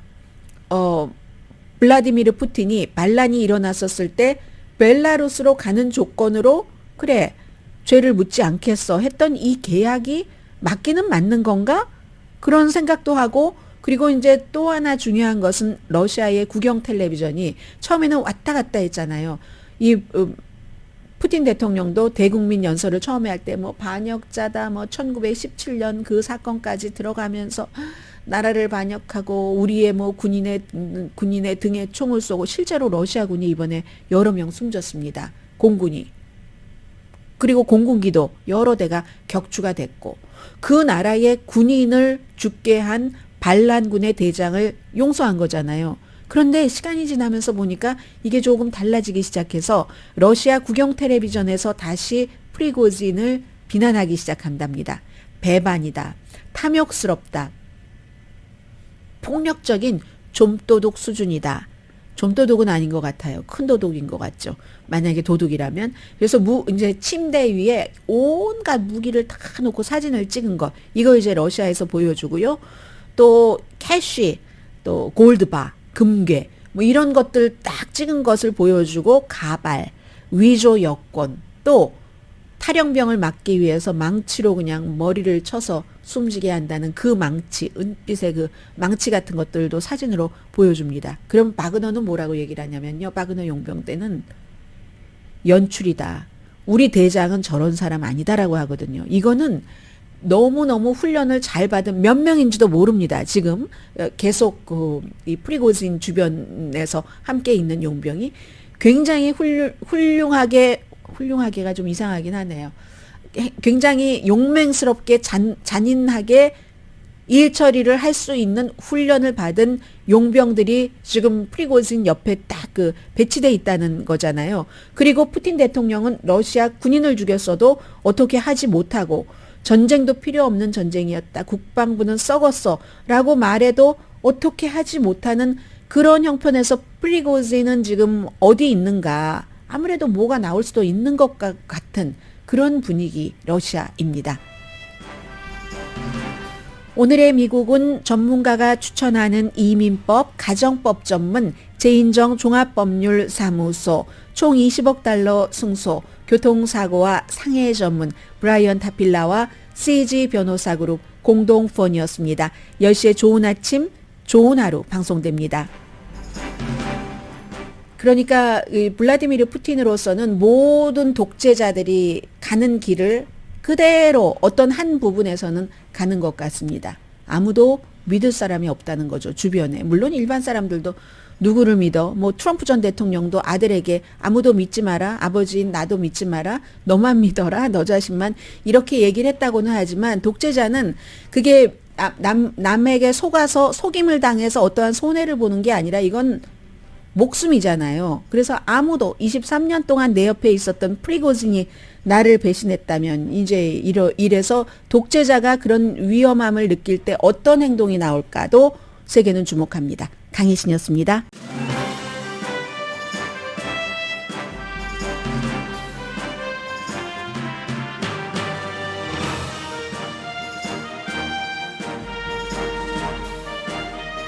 블라디미르 푸틴이 반란이 일어났었을 때 벨라루스로 가는 조건으로 그래 죄를 묻지 않겠어 했던 이 계약이 맞기는 맞는 건가? 그런 생각도 하고 그리고 이제 또 하나 중요한 것은 러시아의 국영 텔레비전이 처음에는 왔다 갔다 했잖아요. 이 푸틴 대통령도 대국민 연설을 처음에 할 때 뭐 반역자다 뭐 1917년 그 사건까지 들어가면서 나라를 반역하고 우리의 뭐 군인의 등에 총을 쏘고 실제로 러시아군이 이번에 여러 명 숨졌습니다. 공군이. 그리고 공군기도 여러 대가 격추가 됐고 그 나라의 군인을 죽게 한 반란군의 대장을 용서한 거잖아요. 그런데 시간이 지나면서 보니까 이게 조금 달라지기 시작해서 러시아 국영 텔레비전에서 다시 프리고진을 비난하기 시작한답니다. 배반이다. 탐욕스럽다. 폭력적인 좀도둑 수준이다. 좀도둑은 아닌 것 같아요. 큰 도둑인 것 같죠. 만약에 도둑이라면. 그래서 이제 침대 위에 온갖 무기를 다 놓고 사진을 찍은 거. 이거 이제 러시아에서 보여주고요. 또 캐시, 또 골드바, 금괴, 뭐 이런 것들 딱 찍은 것을 보여주고 가발, 위조 여권, 또 탈영병을 막기 위해서 망치로 그냥 머리를 쳐서 숨지게 한다는 그 망치, 은빛의 그 망치 같은 것들도 사진으로 보여줍니다. 그럼 바그너는 뭐라고 얘기를 하냐면요. 바그너 용병 때는 연출이다. 우리 대장은 저런 사람 아니다라고 하거든요. 이거는 너무너무 훈련을 잘 받은 몇 명인지도 모릅니다. 지금 계속 이 프리고진 주변에서 함께 있는 용병이 굉장히 훌륭하게가 좀 이상하긴 하네요. 굉장히 용맹스럽게 잔인하게 일 처리를 할 수 있는 훈련을 받은 용병들이 지금 프리고진 옆에 딱 그 배치돼 있다는 거잖아요. 그리고 푸틴 대통령은 러시아 군인을 죽였어도 어떻게 하지 못하고 전쟁도 필요 없는 전쟁이었다. 국방부는 썩었어. 라고 말해도 어떻게 하지 못하는 그런 형편에서 프리고진은 지금 어디 있는가. 아무래도 뭐가 나올 수도 있는 것 같은 그런 분위기 러시아입니다. 오늘의 미국은 전문가가 추천하는 이민법, 가정법 전문 제인정 종합법률사무소, 총 20억 달러 승소, 교통사고와 상해 전문 브라이언 타필라와 CG 변호사 그룹 공동 후원이었습니다. 10시에 좋은 아침, 좋은 하루 방송됩니다. 그러니까 이 블라디미르 푸틴으로서는 모든 독재자들이 가는 길을 그대로 어떤 한 부분에서는 가는 것 같습니다. 아무도 믿을 사람이 없다는 거죠. 주변에. 물론 일반 사람들도 누구를 믿어? 뭐 트럼프 전 대통령도 아들에게 아무도 믿지 마라. 아버지인 나도 믿지 마라. 너만 믿어라. 너 자신만. 이렇게 얘기를 했다고는 하지만 독재자는 그게 남에게 속아서 속임을 당해서 어떠한 손해를 보는 게 아니라 이건 목숨이잖아요. 그래서 아무도 23년 동안 내 옆에 있었던 프리고진이 나를 배신했다면 이제 이래서 독재자가 그런 위험함을 느낄 때 어떤 행동이 나올까도 세계는 주목합니다. 강희신이었습니다.